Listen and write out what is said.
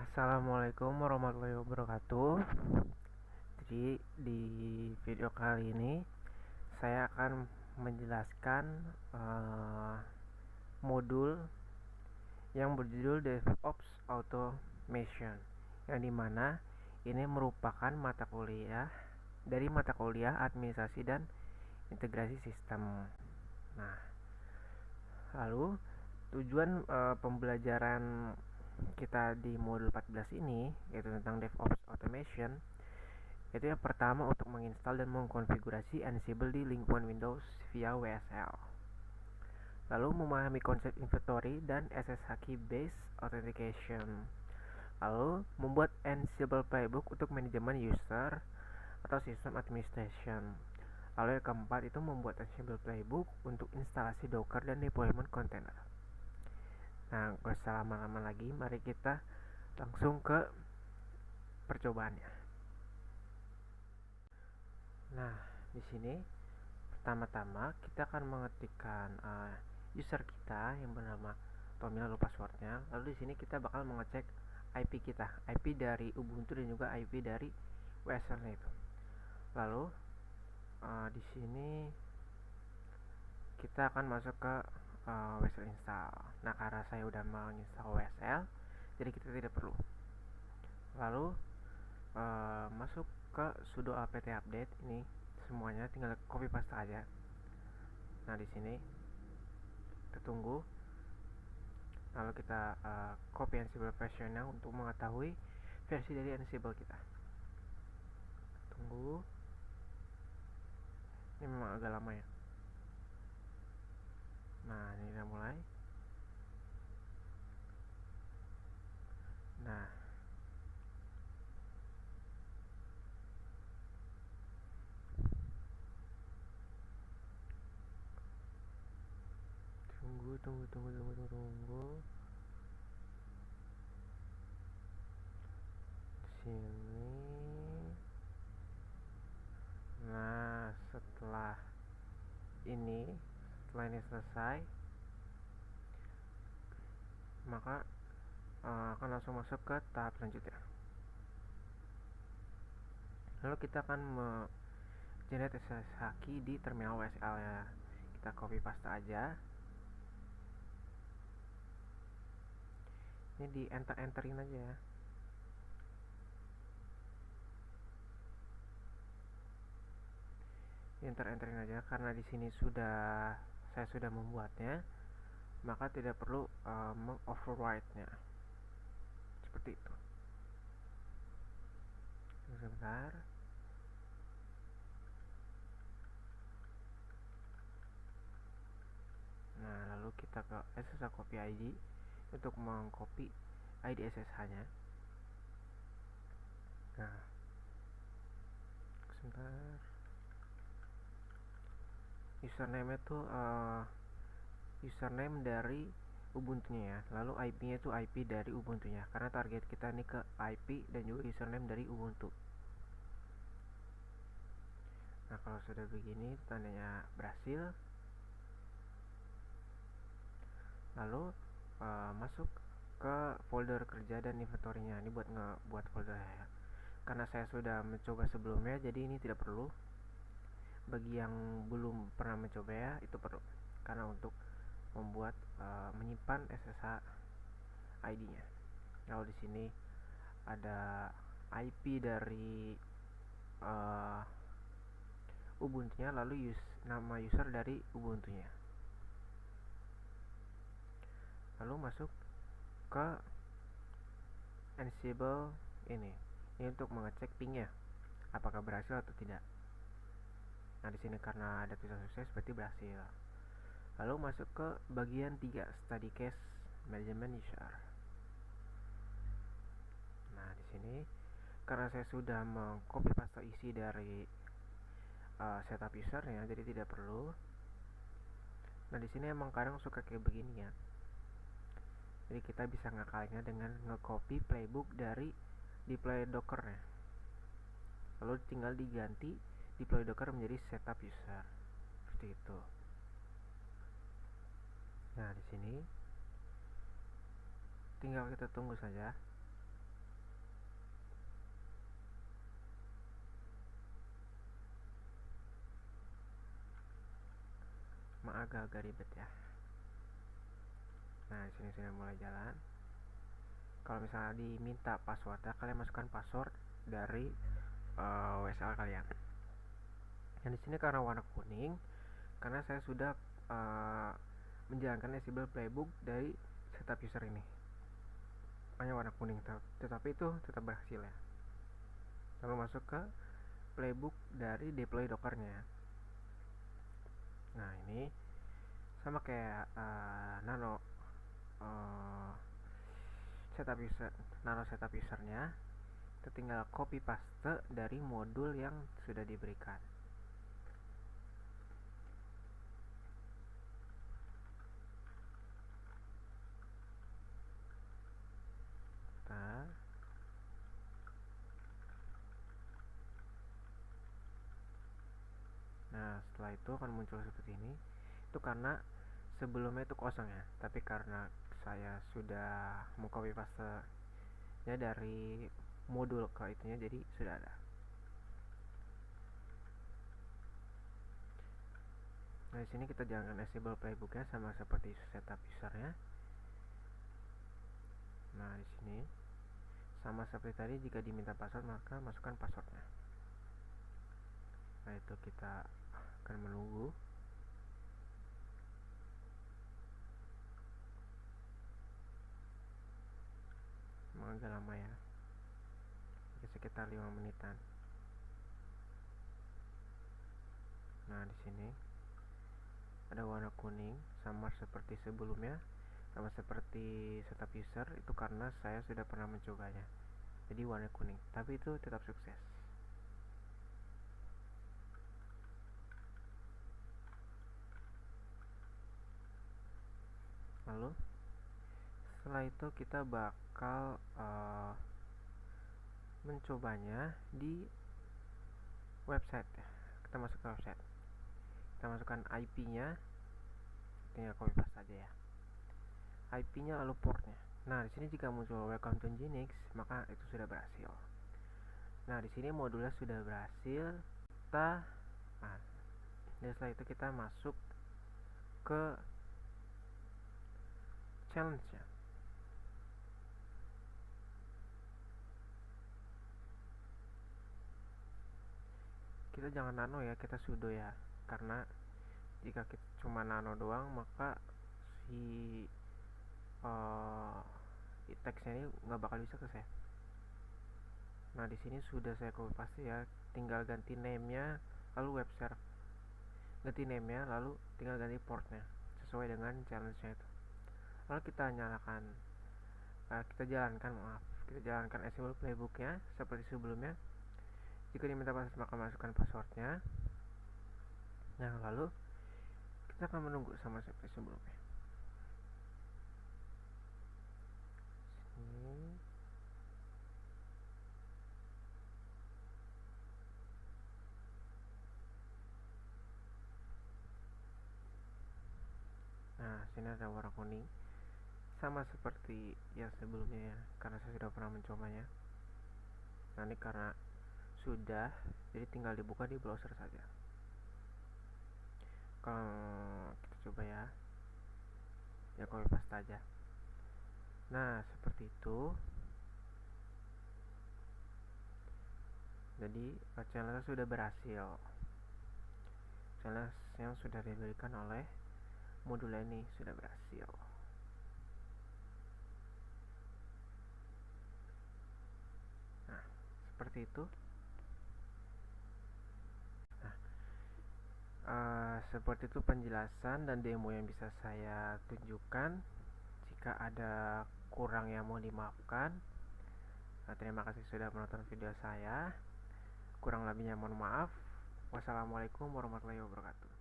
Assalamualaikum warahmatullahi wabarakatuh. Jadi di video kali ini saya akan menjelaskan modul yang berjudul DevOps Automation, yang dimana ini merupakan mata kuliah dari mata kuliah administrasi dan integrasi sistem. Nah, lalu tujuan pembelajaran kita di modul 14 ini, yaitu tentang DevOps Automation, yaitu yang pertama untuk menginstal dan mengkonfigurasi Ansible di lingkungan Windows via WSL, lalu memahami konsep inventory dan SSH key based authentication, lalu membuat Ansible playbook untuk manajemen user atau sistem administration, lalu yang keempat itu membuat Ansible playbook untuk instalasi Docker dan deployment container. Nah, gak usah lama-lama lagi, mari kita langsung ke percobaannya. Nah, di sini pertama-tama kita akan mengetikkan user kita yang bernama Tommy, lalu passwordnya. Lalu di sini kita bakal mengecek IP kita, IP dari Ubuntu dan juga IP dari WSL-nya itu. Lalu di sini kita akan masuk ke WSL install. Nah, karena saya udah menginstal WSL, jadi kita tidak perlu. Lalu masuk ke sudo apt update. Ini semuanya tinggal copy paste aja. Nah, di sini kita tunggu. Lalu kita copy Ansible versionnya untuk mengetahui versi dari Ansible kita. Tunggu. Ini memang agak lama ya. Nah, ini udah mulai. Nah, tunggu. Sini. Nah, setelah ini selesai, maka akan langsung masuk ke tahap selanjutnya. Lalu kita akan generate SSH key di terminal WSL ya. Kita copy paste aja. Ini di enterin aja ya. Enterin aja, karena di sini saya sudah membuatnya, maka tidak perlu mengoverride-nya. Seperti itu. Sebentar. Nah, lalu kita ke SSH copy ID untuk mengcopy ID SSH-nya. Nah, sebentar. Username itu username dari Ubuntu-nya ya. Lalu IP-nya itu IP dari Ubuntu-nya, karena target kita ini ke IP dan juga username dari Ubuntu. Nah, kalau sudah begini tandanya berhasil. Lalu masuk ke folder kerja dan inventory-nya. Ini buat ngebuat folder ya. Karena saya sudah mencoba sebelumnya, jadi ini tidak perlu. Bagi yang belum pernah mencoba ya, itu perlu. Karena untuk membuat menyimpan SSH ID-nya. Lalu di sini ada IP dari Ubuntu-nya, lalu nama user dari Ubuntu-nya. Lalu masuk ke Ansible ini untuk mengecek pingnya apakah berhasil atau tidak. Nah, di sini karena ada tulisan sukses berarti berhasil. Lalu masuk ke bagian 3, study case management user. Nah, di sini karena saya sudah mengcopy paste isi dari setup usernya, jadi tidak perlu. Nah, di sini emang kadang suka kayak begini ya. Jadi kita bisa ngakalinnya dengan nge-copy playbook dari deploy Docker-nya. Lalu tinggal diganti deploy Docker menjadi setup user. Seperti itu. Nah, di sini tinggal kita tunggu saja. Agak-agak ribet ya. Nah, di sini sudah mulai jalan. Kalau misalnya diminta passwordnya, kalian masukkan password dari WSL kalian. Dan di sini karena warna kuning, karena saya sudah menjalankan Ansible Playbook dari setup user ini. Hanya warna kuning, tetapi itu tetap berhasil ya. Lalu masuk ke playbook dari deploy dockernya. Nah, ini sama kayak nano setup usernya. Kita tinggal copy paste dari modul yang sudah diberikan. Nah, setelah itu akan muncul seperti ini. Itu karena sebelumnya itu kosong ya, tapi karena saya sudah mau copy paste nya dari modul ke itunya, jadi sudah ada. Nah, di sini kita jalankan Ansible Playbooknya sama seperti setup usernya. Nah, di sini sama seperti tadi, jika diminta password maka masukkan passwordnya. Nah, itu kita akan menunggu. Agak lama ya, sekitar 5 menitan. Nah, di sini ada warna kuning sama seperti sebelumnya, sama seperti setup user, itu karena saya sudah pernah mencobanya. Jadi warna kuning, tapi itu tetap sukses. Lalu setelah itu kita bakal mencobanya di website. Kita masuk ke website, kita masukkan IP-nya, tinggal copy paste saja ya, IP-nya lalu portnya. Nah, di sini jika muncul welcome to Nginx, maka itu sudah berhasil. Nah, di sini modulnya sudah berhasil. Dan setelah itu kita masuk ke challenge-nya. Kita jangan nano ya, kita sudo ya, karena jika kita cuma nano doang maka si teksnya ini nggak bakal bisa ke save. Nah, di sini sudah saya copy paste ya, tinggal ganti name-nya, lalu web server, ganti name-nya, lalu tinggal ganti portnya sesuai dengan challenge-nya itu. Lalu kita nyalakan, kita jalankan Ansible Playbook-nya seperti sebelumnya. Jika diminta password maka masukkan passwordnya. Nah, lalu kita akan menunggu sama seperti sebelumnya. Nah, sini ada warna kuning sama seperti yang sebelumnya ya, karena saya sudah pernah mencobanya. Nah, ini karena sudah, jadi tinggal dibuka di browser saja. Kalau kita coba ya copy paste aja. Nah, seperti itu. Jadi challenge sudah berhasil. Challenge yang sudah diberikan oleh modul ini sudah berhasil. Nah, seperti itu. Seperti itu penjelasan dan demo yang bisa saya tunjukkan. Jika ada kurang yang mau dimaafkan. Terima kasih sudah menonton video saya. Kurang lebihnya mohon maaf. Wassalamualaikum warahmatullahi wabarakatuh.